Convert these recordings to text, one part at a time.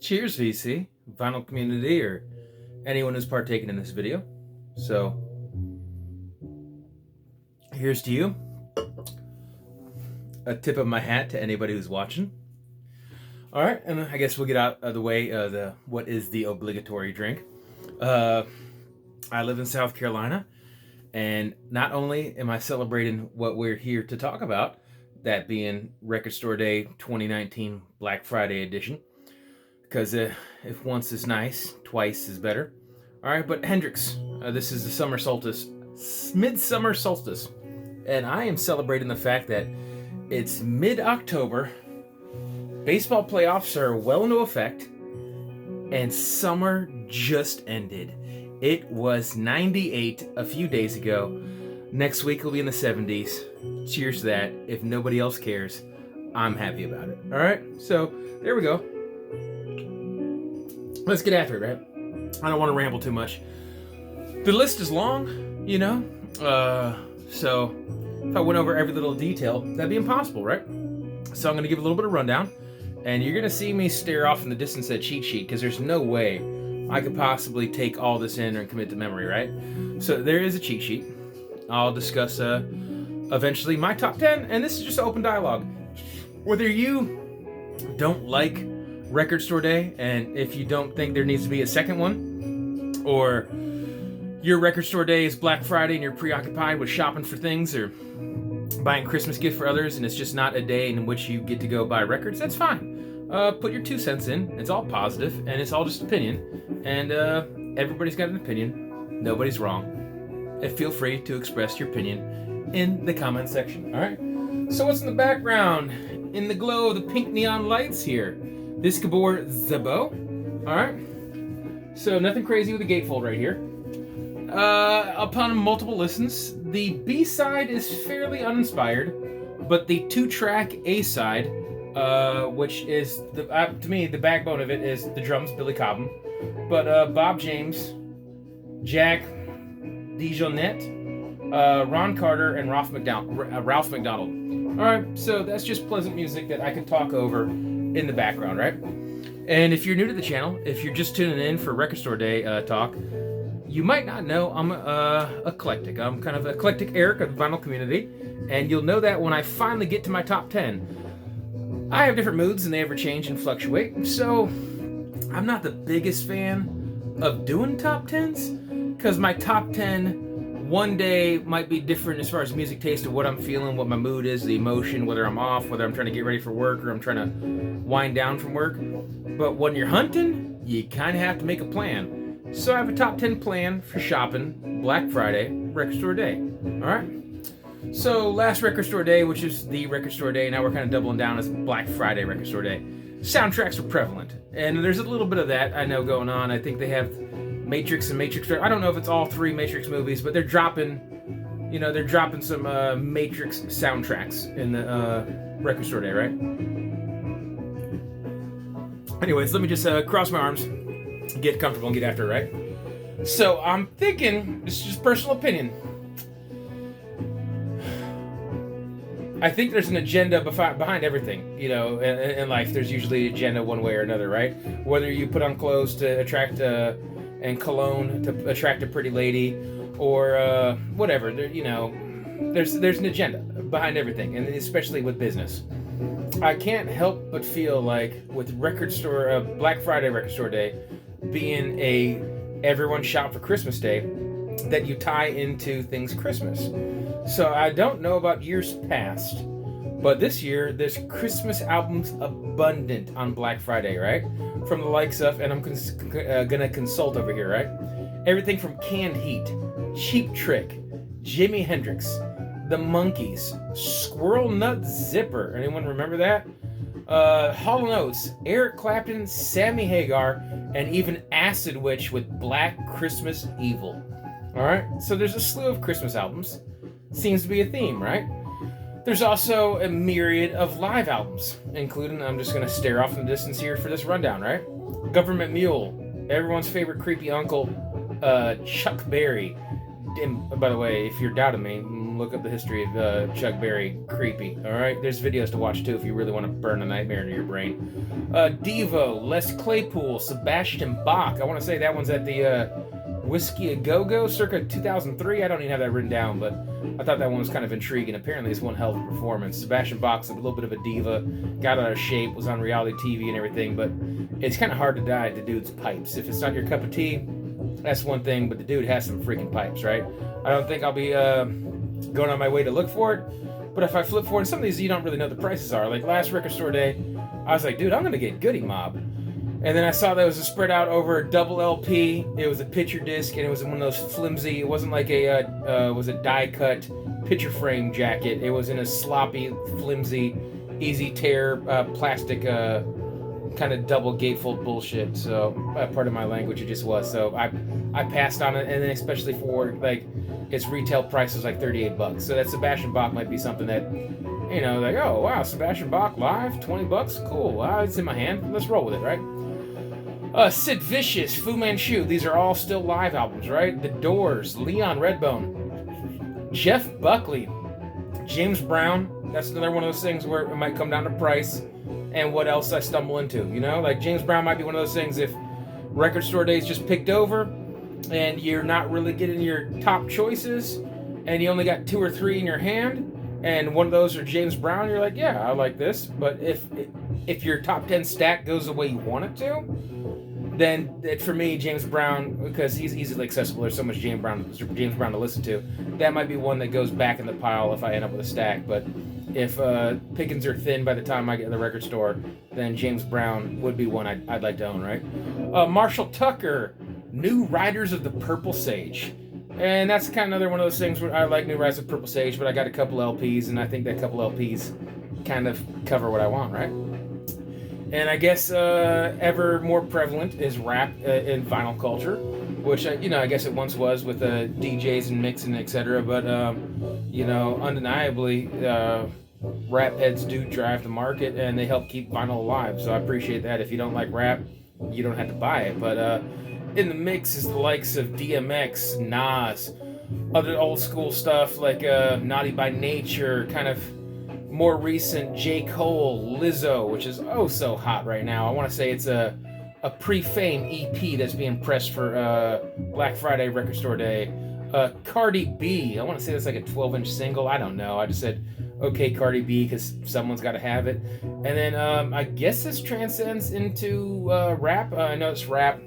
Cheers, VC, vinyl community, or anyone who's partaken in this video. So, here's to you. A tip of my hat to anybody who's watching. All right, and I guess we'll get out of the way what is the obligatory drink. I live in South Carolina, and not only am I celebrating what we're here to talk about, that being Record Store Day 2019 Black Friday edition, because if once is nice, twice is better. All right, but Hendrix, this is the summer solstice, midsummer solstice, and I am celebrating the fact that it's mid-October, baseball playoffs are well into effect, and summer just ended. It was 98 a few days ago. Next week will be in the 70s. Cheers to that. If nobody else cares, I'm happy about it. All right, so there we go. Let's get after it, right? I don't want to ramble too much. The list is long, you know, so if I went over every little detail, that'd be impossible, right? So I'm going to give a little bit of rundown, and you're going to see me stare off in the distance at cheat sheet, because there's no way I could possibly take all this in and commit to memory, right? So there is a cheat sheet. I'll discuss eventually my top 10, and this is just open dialogue. Whether you don't like Record Store Day, and if you don't think there needs to be a second one, or your Record Store Day is Black Friday and you're preoccupied with shopping for things or buying Christmas gift for others, and it's just not a day in which you get to go buy records, that's fine. Put your 2 cents in. It's all positive, and it's all just opinion, and everybody's got an opinion. Nobody's wrong. And feel free to express your opinion in the comment section. All right. So what's in the background? In the glow of the pink neon lights here, this Gabor Zabo. All right. So nothing crazy with the gatefold right here. Upon multiple listens, the B-side is fairly uninspired, but the 2-track A-side, which is to me the backbone of it, is the drums, Billy Cobham, but Bob James, Jack DeJohnette, Ron Carter, and Ralph McDonald. All right, so that's just pleasant music that I can talk over in the background, right? And if you're new to the channel, if you're just tuning in for Record Store Day talk, you might not know I'm eclectic. I'm kind of eclectic Eric of the vinyl community, and you'll know that when I finally get to my top 10. I have different moods, and they ever change and fluctuate, so I'm not the biggest fan of doing top 10s, because my top 10 one day might be different as far as music taste of what I'm feeling, what my mood is, the emotion, whether I'm off, whether I'm trying to get ready for work, or I'm trying to wind down from work. But when you're hunting, you kind of have to make a plan. So I have a top 10 plan for shopping Black Friday, Record Store Day. All right? So last Record Store Day, which is the Record Store Day, now we're kind of doubling down as Black Friday Record Store Day. Soundtracks are prevalent, and there's a little bit of that I know going on. I think they have Matrix and Matrix. I don't know if it's all 3 Matrix movies, but they're dropping some Matrix soundtracks in the Record Store Day, right? Anyways, let me just cross my arms, get comfortable, and get after it, right? So I'm thinking, this is just personal opinion, I think there's an agenda behind everything, you know, in life. There's usually an agenda one way or another, right? Whether you put on clothes to attract and cologne to attract a pretty lady, or whatever, you know, there's an agenda behind everything, and especially with business. I can't help but feel like with Black Friday Record Store Day being everyone shop for Christmas Day, that you tie into things Christmas. So I don't know about years past, but this year there's Christmas albums abundant on Black Friday, right? From the likes of, and I'm gonna consult over here, right? Everything from Canned Heat, Cheap Trick, Jimi Hendrix, The Monkees, Squirrel Nut Zipper. Anyone remember that? Hall & Oates, Eric Clapton, Sammy Hagar, and even Acid Witch with Black Christmas Evil. All right, so there's a slew of Christmas albums. Seems to be a theme, right? There's also a myriad of live albums, including, I'm just going to stare off in the distance here for this rundown, right? Government Mule, everyone's favorite creepy uncle, Chuck Berry. And by the way, if you're doubting me, album. Look up the history of Chuck Berry. Creepy. All right, there's videos to watch too if you really want to burn a nightmare into your brain. Devo, Les Claypool, Sebastian Bach. I want to say that one's at the Whiskey A Go Go circa 2003. I don't even have that written down, but I thought that one was kind of intriguing. Apparently, it's one hell of a performance. Sebastian Bach's a little bit of a diva, got out of shape, was on reality TV and everything, but it's kind of hard to die at the dude's pipes. If it's not your cup of tea, that's one thing, but the dude has some freaking pipes, right? I don't think I'll be going on my way to look for it, but if I flip for it, some of these you don't really know the prices are. Like last record store day, I was like, dude, I'm gonna get Goody Mob. And then I saw that it was a spread out over a double LP. It was a picture disc, and it was one of those flimsy. It wasn't like was a die cut picture frame jacket. It was in a sloppy, flimsy, easy tear plastic kind of double gatefold bullshit. So part of my language it just was. So I passed on it, and then especially for like its retail price was like $38. So that Sebastian Bach might be something that, you know, like, oh wow, Sebastian Bach live, $20, cool. It's in my hand. Let's roll with it, right? Sid Vicious, Fu Manchu. These are all still live albums, right? The Doors, Leon Redbone, Jeff Buckley, James Brown. That's another one of those things where it might come down to price and what else I stumble into. You know, like James Brown might be one of those things if record store days just picked over and you're not really getting your top choices and you only got 2 or 3 in your hand and one of those are James Brown, you're like, yeah, I like this. But if your top 10 stack goes the way you want it to, then for me, James Brown, because he's easily accessible, there's so much James Brown to listen to, that might be one that goes back in the pile if I end up with a stack. But if pickings are thin by the time I get to the record store, then James Brown would be one I'd like to own, right? Marshall Tucker, New Riders of the Purple Sage. And that's kind of another one of those things where I like New Riders of Purple Sage, but I got a couple LPs, and I think that couple LPs kind of cover what I want, right? And I guess ever more prevalent is rap in vinyl culture, which I guess it once was with DJs and mixing, etc. But undeniably, rap heads do drive the market, and they help keep vinyl alive. So I appreciate that. If you don't like rap, you don't have to buy it. But in the mix is the likes of DMX, Nas, other old school stuff like Naughty by Nature, kind of more recent J. Cole, Lizzo, which is oh so hot right now. I want to say it's a pre-fame EP that's being pressed for Black Friday Record Store Day. Cardi B, I want to say that's like a 12-inch single. I don't know. I just said, okay, Cardi B, because someone's got to have it. And then I guess this transcends into rap. I know it's rap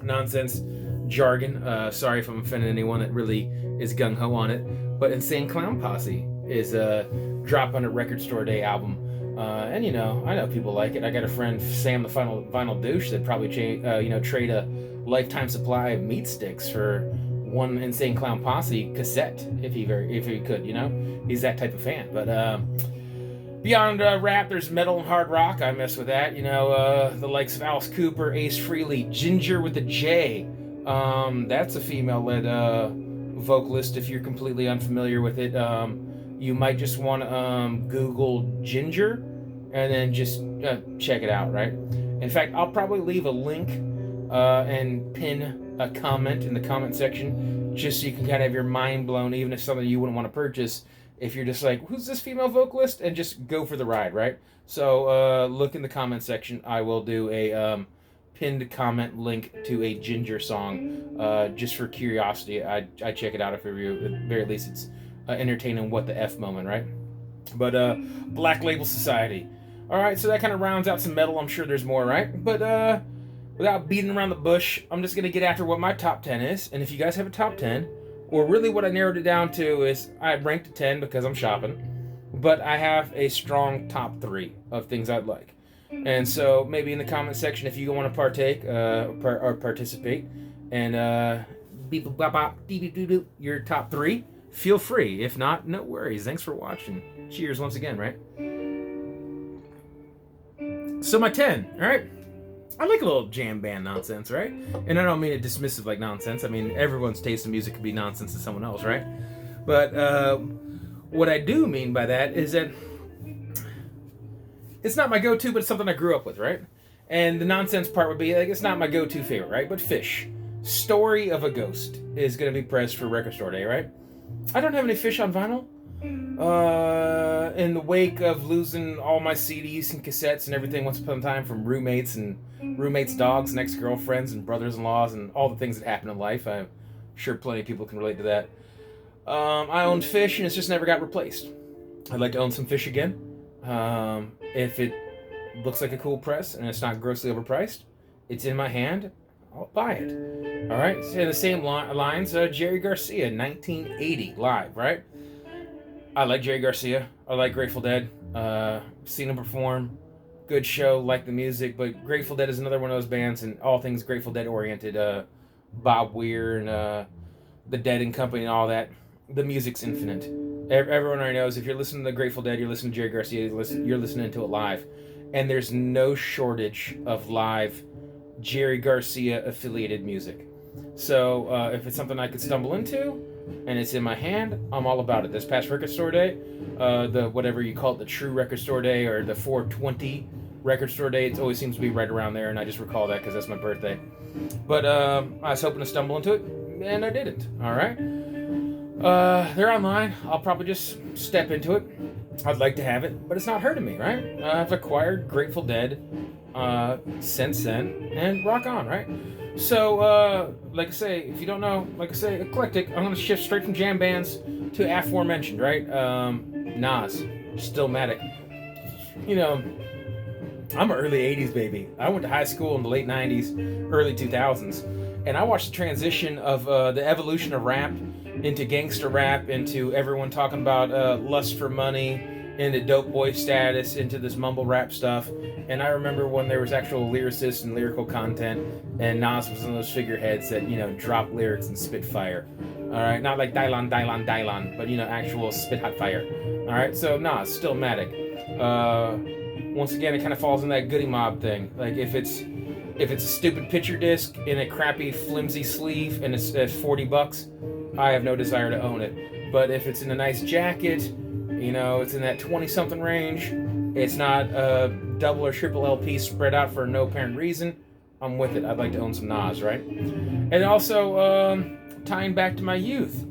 nonsense jargon. Sorry if I'm offending anyone that really is gung-ho on it. But Insane Clown Posse is dropping a Record Store Day album. And I know people like it. I got a friend, Sam the Vinyl Douche, that probably trade a lifetime supply of meat sticks for one Insane Clown Posse cassette if he could. He's that type of fan. But beyond rap, there's metal and hard rock. I mess with that. The likes of Alice Cooper, Ace Frehley, Ginger with a J. That's a female-led vocalist. If you're completely unfamiliar with it, you might just want to Google Ginger and then just check it out, right? In fact, I'll probably leave a link and pin a comment in the comment section just so you can kind of have your mind blown, even if something you wouldn't want to purchase. If you're just like, who's this female vocalist? And just go for the ride, right? So look in the comment section. I will do a pinned comment link to a Ginger song just for curiosity. I check it out at the very least it's entertaining what the F moment, right? But Black Label Society. All right, so that kind of rounds out some metal. I'm sure there's more, right? But without beating around the bush, I'm just going to get after what my top 10 is. And if you guys have a top 10, or really what I narrowed it down to is I ranked a 10 because I'm shopping, but I have a strong top 3 of things I'd like. And so maybe in the comment section, if you want to partake or participate and beep bop bop dee doo doo your top 3, feel free. If not, no worries. Thanks for watching. Cheers once again, right? So my 10, all right? I like a little jam band nonsense, right? And I don't mean it dismissive like nonsense. I mean, everyone's taste in music could be nonsense to someone else, right? But what I do mean by that is that it's not my go-to, but it's something I grew up with, right? And the nonsense part would be, like, it's not my go-to favorite, right? But Fish, Story of a Ghost, is going to be pressed for Record Store Day, right? I don't have any Fish on vinyl. In the wake of losing all my CDs and cassettes and everything once upon a time from roommates and roommates' dogs and ex-girlfriends and brothers-in-laws and all the things that happen in life, I'm sure plenty of people can relate to that. I owned Fish and it's just never got replaced. I'd like to own some Fish again. If it looks like a cool press and it's not grossly overpriced, it's in my hand, I'll buy it. All right, so in the same lines, Jerry Garcia, 1980, live, right? I like Jerry Garcia. I like Grateful Dead. Seen him perform. Good show, like the music, but Grateful Dead is another one of those bands and all things Grateful Dead oriented. Bob Weir and the Dead and Company and all that. The music's infinite. Everyone already knows if you're listening to the Grateful Dead, you're listening to Jerry Garcia, you're listening to it live. And there's no shortage of live Jerry Garcia affiliated music. So if it's something I could stumble into and it's in my hand, I'm all about it. This past record store day, the whatever you call it, the true record store day or the 420 record store day, it always seems to be right around there, and I just recall that because that's my birthday. But I was hoping to stumble into it, and I didn't. All right. They're online. I'll probably just step into it. I'd like to have it, but it's not hurting me, right? I've acquired Grateful Dead since then, and rock on, right? So, like I say, if you don't know, like I say, eclectic, I'm going to shift straight from jam bands to aforementioned, right? Nas, Stillmatic. You know, I'm an early 80s baby. I went to high school in the late 90s, early 2000s, and I watched the transition of the evolution of rap into gangster rap, into everyone talking about lust for money, into dope boy status, into this mumble rap stuff. And I remember when there was actual lyricists and lyrical content, and Nas was one of those figureheads that, you know, drop lyrics and spit fire. All right, not like Dylon, Dylon, Dylon, but, you know, actual spit hot fire. All right, so Nas, Stillmatic. Once again, it kind of falls in that Goody Mob thing. Like if it's a stupid picture disc in a crappy flimsy sleeve and it's at $40, I have no desire to own it. But if it's in a nice jacket, you know, it's in that 20-something range, it's not a double or triple LP spread out for no apparent reason, I'm with it. I'd like to own some Nas, right? And also, tying back to my youth,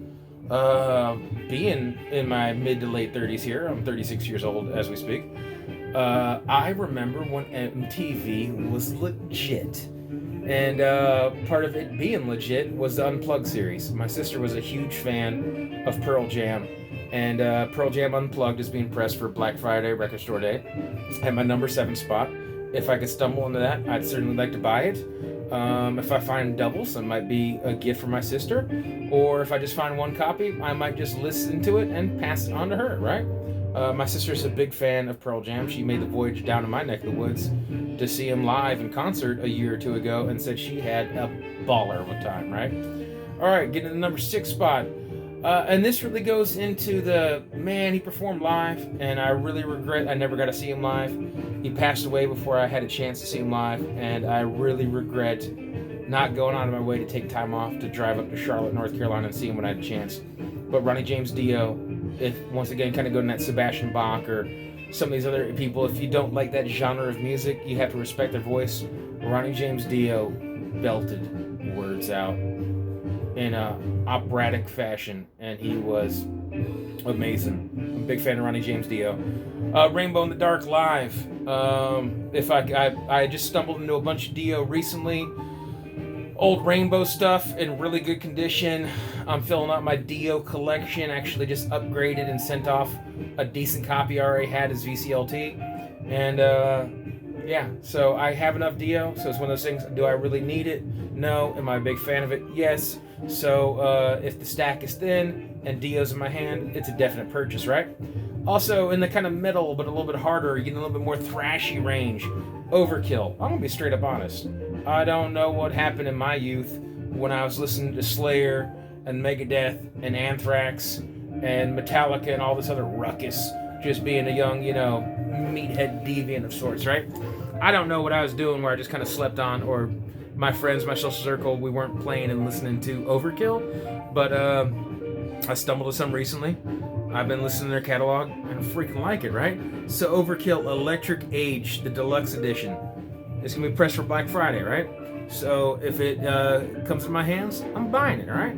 being in my mid to late 30s here, I'm 36 years old as we speak, I remember when MTV was legit. And part of it being legit was the Unplugged series. My sister was a huge fan of Pearl Jam. And Pearl Jam Unplugged is being pressed for Black Friday Record Store Day at my number 7 spot. If I could stumble into that, I'd certainly like to buy it. If I find doubles, it might be a gift for my sister. Or if I just find one copy, I might just listen to it and pass it on to her, right? My sister's a big fan of Pearl Jam. She made the voyage down to my neck of the woods to see him live in concert a year or two ago and said she had a baller of a time, right? All right, getting to the number 6 spot. And this really goes into the, man, he performed live, and I really regret I never got to see him live. He passed away before I had a chance to see him live, and I really regret not going out of my way to take time off to drive up to Charlotte, North Carolina and see him when I had a chance. But Ronnie James Dio, if once again kind of go to that Sebastian Bach or some of these other people, if you don't like that genre of music, you have to respect their voice. Ronnie James Dio belted words out in a operatic fashion, and he was amazing. I'm a big fan of Ronnie James Dio. Rainbow in the Dark live. If I just stumbled into a bunch of Dio recently. Old Rainbow stuff in really good condition. I'm filling out my Dio collection. Actually just upgraded and sent off a decent copy I already had as VCLT. And yeah, so I have enough Dio. So it's one of those things, do I really need it? No. Am I a big fan of it? Yes. So if the stack is thin and Dio's in my hand, it's a definite purchase, right? Also, in the kind of middle, but a little bit harder, you get a little bit more thrashy range. Overkill. I'm gonna be straight up honest. I don't know what happened in my youth when I was listening to Slayer and Megadeth and Anthrax and Metallica and all this other ruckus, just being a young, you know, meathead deviant of sorts, right? I don't know what I was doing where I just kind of slept on, or my friends, my social circle, we weren't playing and listening to Overkill, but I stumbled to some recently. I've been listening to their catalog and I freaking like it, right? So Overkill Electric Age, the deluxe edition. It's going to be pressed for Black Friday, right? So if it comes to my hands, I'm buying it, all right?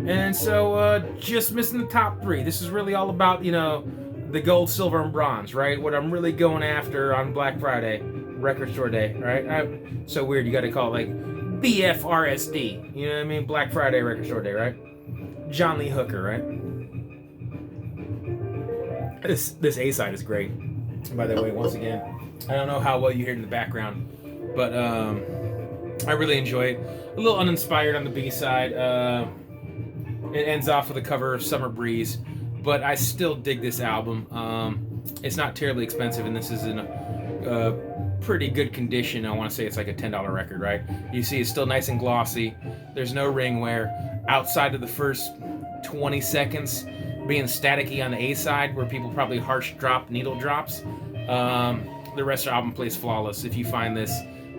And so, just missing the top 3. This is really all about, the gold, silver, and bronze, right? What I'm really going after on Black Friday, record store day, right? So weird, you gotta call it like BFRSD, you know what I mean? Black Friday, record store day, right? John Lee Hooker, right? This A-side is great, by the way, once again. I don't know how well you hear it in the background, but I really enjoy it. A little uninspired on the B-side. It ends off with a cover of Summer Breeze, but I still dig this album. It's not terribly expensive, and this is in a pretty good condition. I want to say it's like a $10 record, right? You see it's still nice and glossy. There's no ring wear. Outside of the first 20 seconds being staticky on the A side, where people probably harsh drop needle drops, the rest of the album plays flawless. If you find this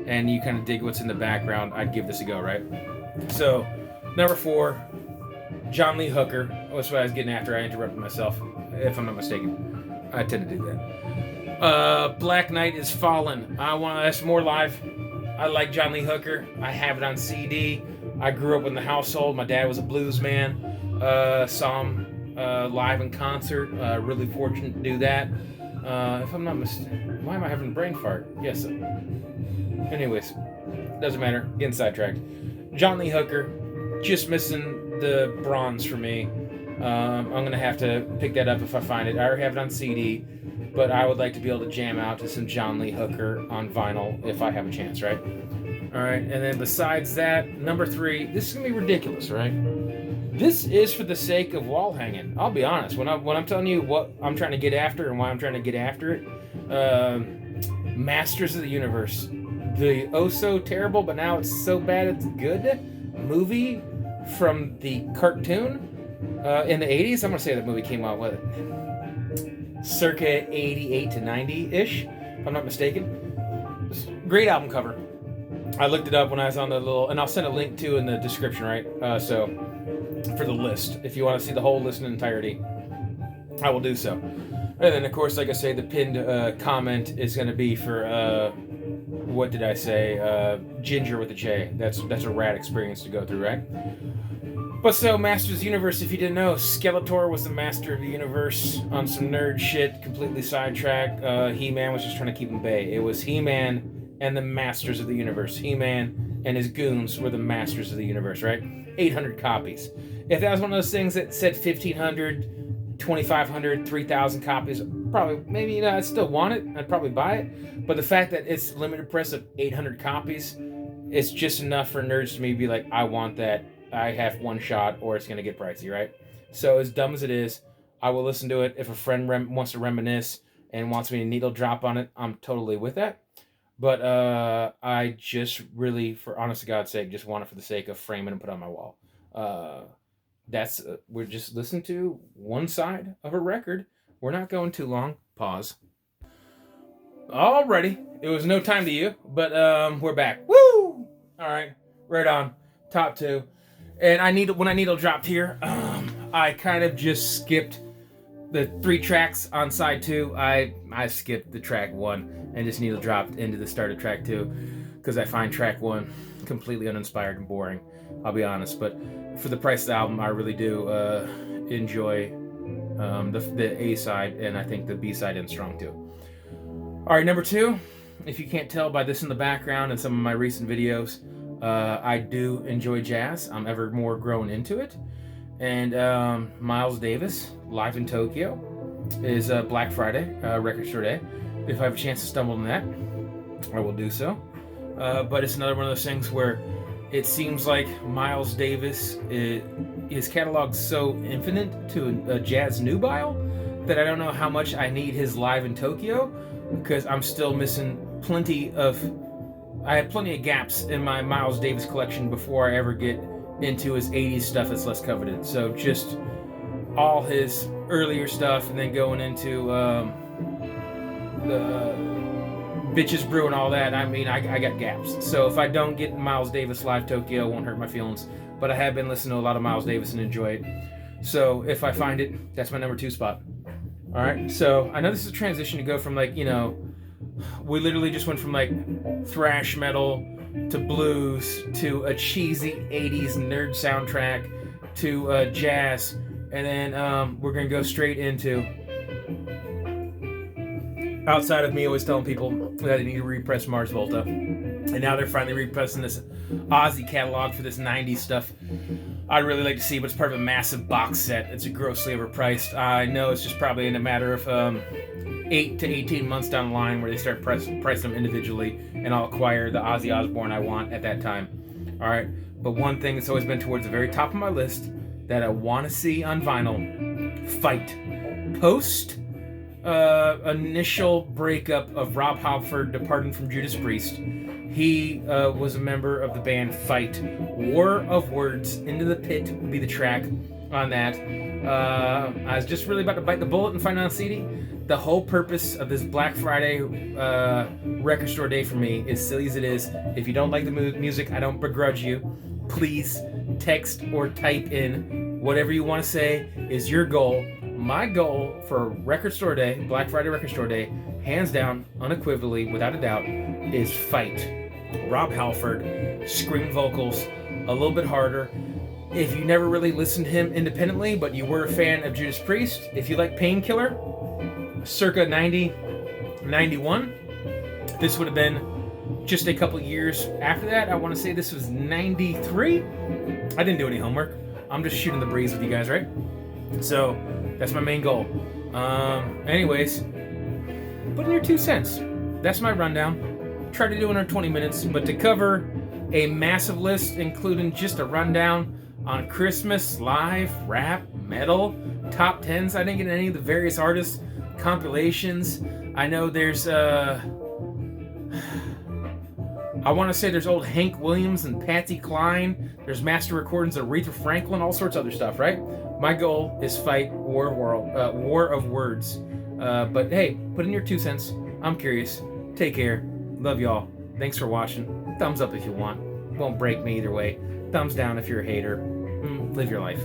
and you kind of dig what's in the background, I'd give this a go, right? So, number 4, John Lee Hooker. That's what I was getting after. I interrupted myself, if I'm not mistaken. I tend to do that. Black Knight is Fallen. That's more live. I like John Lee Hooker. I have it on CD. I grew up in the household. My dad was a blues man. Saw him live in concert. Really fortunate to do that. If I'm not mistaken, why am I having a brain fart? Yes. Anyways, doesn't matter. Getting sidetracked. John Lee Hooker, just missing the bronze for me. I'm gonna have to pick that up if I find it. I already have it on CD, but I would like to be able to jam out to some John Lee Hooker on vinyl if I have a chance, right? All right, and then besides that, number 3, this is gonna be ridiculous, right? This is for the sake of wall hanging. I'll be honest. When I'm telling you what I'm trying to get after and why I'm trying to get after it, Masters of the Universe, the oh so terrible, but now it's so bad it's good movie from the cartoon in the 80s. I'm gonna say that movie came out circa 88 to 90-ish, if I'm not mistaken. Great album cover. I looked it up when I was on the little, and I'll send a link to in the description, right? So for the list, if you want to see the whole list in entirety, I will do so. And then, of course, like I say, the pinned comment is going to be for what did I say? Ginger with a J. That's a rad experience to go through, right? But so, Masters of the Universe, if you didn't know, Skeletor was the Master of the Universe on some nerd shit, completely sidetracked. He-Man was just trying to keep him bay. It was He-Man and the Masters of the Universe. He-Man and his goons were the Masters of the Universe, right? 800 copies. If that was one of those things that said 1,500, 2,500, 3,000 copies, probably, maybe, I'd still want it. I'd probably buy it. But the fact that it's limited press of 800 copies, it's just enough for nerds to maybe be like, I want that. I have one shot, or it's going to get pricey, right? So as dumb as it is, I will listen to it. If a friend wants to reminisce and wants me to needle drop on it, I'm totally with that. But I just really, for honest to God's sake, just want it for the sake of framing and put on my wall. We're just listening to one side of a record. We're not going too long. Pause. Alrighty. It was no time to you, but we're back. Woo! All right. Right on. Top 2. And when I needle dropped here, I kind of just skipped the 3 tracks on side 2. I skipped the track 1 and just needle dropped into the start of track 2 because I find track 1 completely uninspired and boring. I'll be honest, but for the price of the album, I really do enjoy the A side, and I think the B side ends strong too. All right, number 2. If you can't tell by this in the background and some of my recent videos, I do enjoy jazz. I'm ever more grown into it. And Miles Davis, live in Tokyo, is Black Friday, Record Store Day. If I have a chance to stumble on that, I will do so. But it's another one of those things where it seems like Miles Davis, his catalog's so infinite to a jazz nubile that I don't know how much I need his live in Tokyo, because I'm still missing I have plenty of gaps in my Miles Davis collection before I ever get into his 80s stuff that's less coveted. So just all his earlier stuff, and then going into the Bitches Brew and all that. I mean, I got gaps. So if I don't get Miles Davis live Tokyo, it won't hurt my feelings. But I have been listening to a lot of Miles Davis and enjoy it. So if I find it, that's my number 2 spot. All right. So I know this is a transition to go from we literally just went from thrash metal to blues to a cheesy 80s nerd soundtrack to jazz, and then we're gonna go straight into. Outside of me always telling people that I need to repress Mars Volta, and now they're finally repressing this Ozzy catalog for this 90s stuff. I'd really like to see, but it's part of a massive box set. It's grossly overpriced. I know it's just probably in a matter of 8 to 18 months down the line where they start pricing them individually, and I'll acquire the Ozzy Osbourne I want at that time. All right, but one thing that's always been towards the very top of my list that I want to see on vinyl: Fight. Post initial breakup of Rob Halford departing from Judas Priest, he was a member of the band Fight. War of Words, Into the Pit would be the track on that. I was just really about to bite the bullet and find it on CD. The whole purpose of this Black Friday record store day for me, as silly as it is, if you don't like the music, I don't begrudge you. Please text or type in whatever you want to say is your goal. My goal for record store day, Black Friday record store day, hands down, unequivocally, without a doubt, is Fight. Rob Halford, scream vocals, a little bit harder. If you never really listened to him independently, but you were a fan of Judas Priest, if you like Painkiller, circa 90, 91, this would have been just a couple years after that. I want to say this was 93. I didn't do any homework. I'm just shooting the breeze with you guys, right? So that's my main goal. Anyways, put in your 2 cents. That's my rundown. Try to do it under 20 minutes, but to cover a massive list, including just a rundown on Christmas, live, rap, metal, top 10s. I didn't get any of the various artists, compilations. I know there's, I want to say there's old Hank Williams and Patsy Cline. There's master recordings of Aretha Franklin, all sorts of other stuff, right? My goal is Fight, War of Words. But hey, put in your 2 cents. I'm curious. Take care. Love y'all. Thanks for watching. Thumbs up if you want. Won't break me either way. Thumbs down if you're a hater. Live your life.